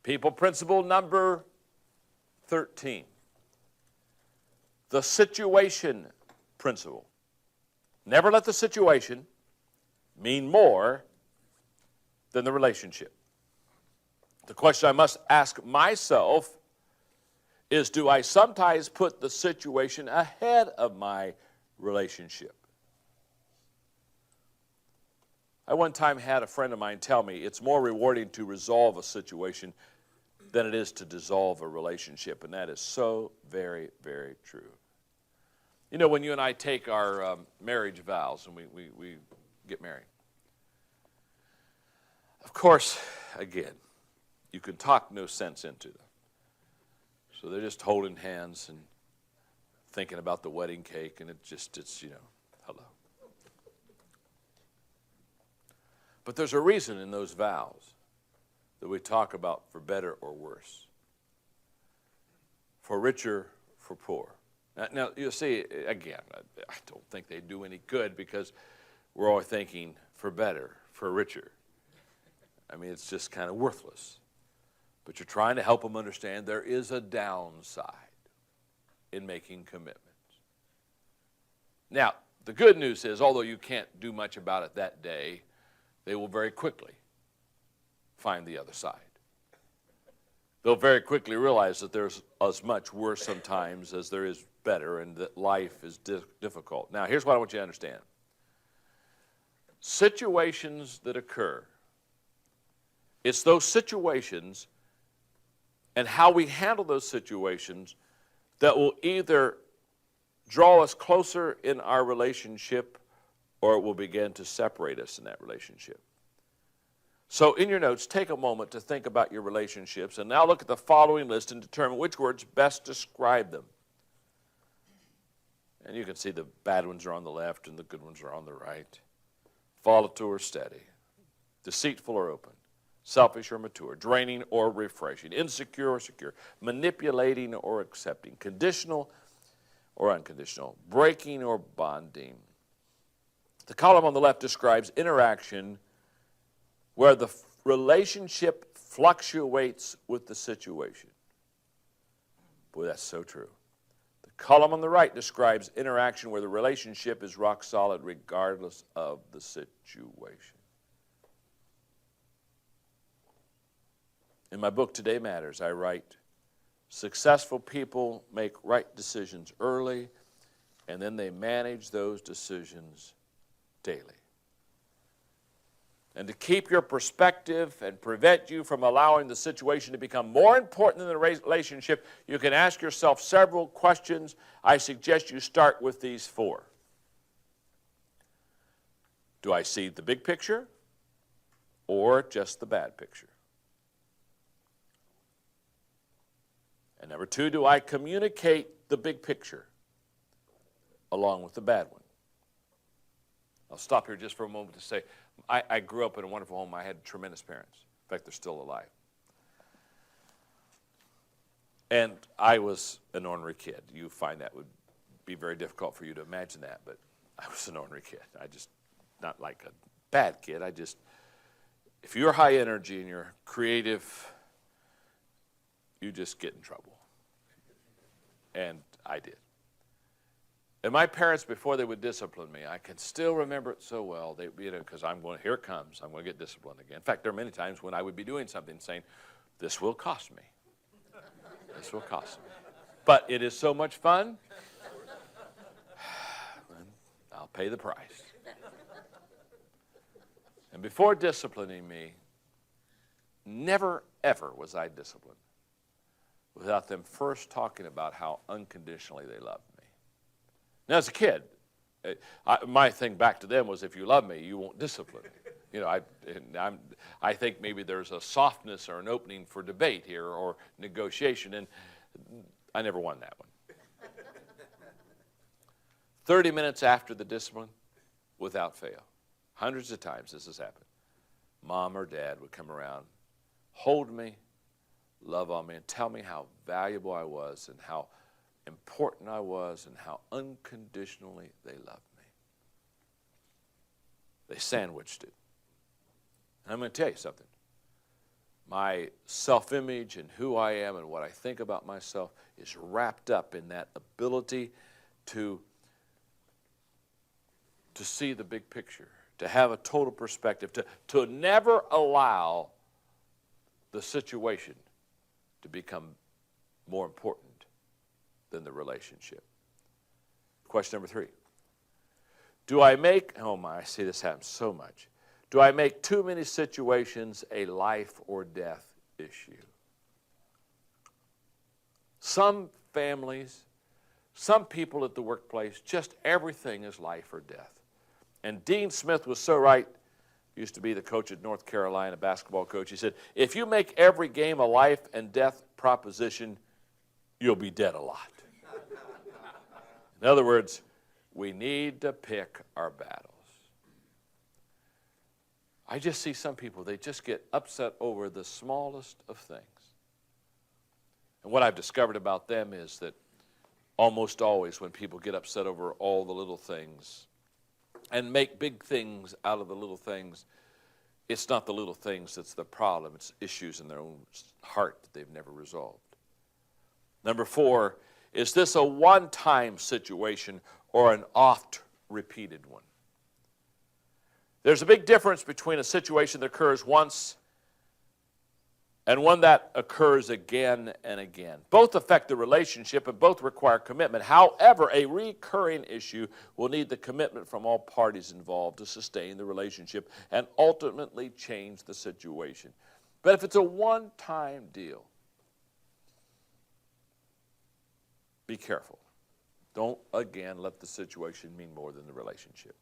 People principle number 13. The situation principle. Never let the situation mean more than the relationship. The question I must ask myself is, do I sometimes put the situation ahead of my relationship? I one time had a friend of mine tell me it's more rewarding to resolve a situation than it is to dissolve a relationship, and that is so very, very true. You know, when you and I take our marriage vows and we get married, of course, again, you can talk no sense into them. So they're just holding hands and thinking about the wedding cake, and it's hello. But there's a reason in those vows that we talk about for better or worse, for richer, for poor. Now you see, again, I don't think they do any good because we're all thinking for better, for richer. I mean, it's just kind of worthless. But you're trying to help them understand there is a downside in making commitments. Now, the good news is, although you can't do much about it that day, they will very quickly find the other side. They'll very quickly realize that there's as much worse sometimes as there is better, and that life is difficult. Now, here's what I want you to understand. Situations that occur, it's those situations and how we handle those situations that will either draw us closer in our relationship or it will begin to separate us in that relationship. So in your notes, take a moment to think about your relationships and now look at the following list and determine which words best describe them. And you can see the bad ones are on the left and the good ones are on the right. Volatile or steady, deceitful or open, selfish or mature, draining or refreshing, insecure or secure, manipulating or accepting, conditional or unconditional, breaking or bonding. The column on the left describes interaction where the relationship fluctuates with the situation. Boy, that's so true. The column on the right describes interaction where the relationship is rock solid regardless of the situation. In my book, Today Matters, I write, successful people make right decisions early, and then they manage those decisions daily. And to keep your perspective and prevent you from allowing the situation to become more important than the relationship, you can ask yourself several questions. I suggest you start with these 4. Do I see the big picture or just the bad picture? And number 2, do I communicate the big picture along with the bad one? I'll stop here just for a moment to say, I grew up in a wonderful home. I had tremendous parents. In fact, they're still alive. And I was an ornery kid. You find that would be very difficult for you to imagine that, but I was an ornery kid. I just, not like a bad kid. If you're high energy and you're creative, you just get in trouble. And I did. And my parents, before they would discipline me, I can still remember it so well. Because here it comes, I'm going to get disciplined again. In fact, there are many times when I would be doing something saying, this will cost me. This will cost me. But it is so much fun, I'll pay the price. And before disciplining me, never, ever was I disciplined without them first talking about how unconditionally they loved me. Now, as a kid, my thing back to them was, if you love me, you won't discipline me. I think maybe there's a softness or an opening for debate here or negotiation, and I never won that one. 30 minutes after the discipline, without fail, hundreds of times this has happened, Mom or Dad would come around, hold me, love on me, and tell me how valuable I was and how important I was and how unconditionally they loved me. They sandwiched it. And I'm going to tell you something. my self-image and who I am and what I think about myself is wrapped up in that ability to see the big picture, to have a total perspective, to never allow the situation to become more important than the relationship. Question number 3. Do I make, oh my, I see this happen so much. Do I make too many situations a life or death issue? Some families, some people at the workplace, just everything is life or death. And Dean Smith was so right. He used to be the coach at North Carolina, basketball coach. He said, if you make every game a life and death proposition, you'll be dead a lot. In other words, we need to pick our battles. I just see some people, they just get upset over the smallest of things. And what I've discovered about them is that almost always when people get upset over all the little things and make big things out of the little things, it's not the little things that's the problem. It's issues in their own heart that they've never resolved. Number 4, is this a one-time situation or an oft-repeated one? There's a big difference between a situation that occurs once and one that occurs again and again. Both affect the relationship and both require commitment. However, a recurring issue will need the commitment from all parties involved to sustain the relationship and ultimately change the situation. But if it's a one-time deal, be careful. Don't, again, let the situation mean more than the relationship.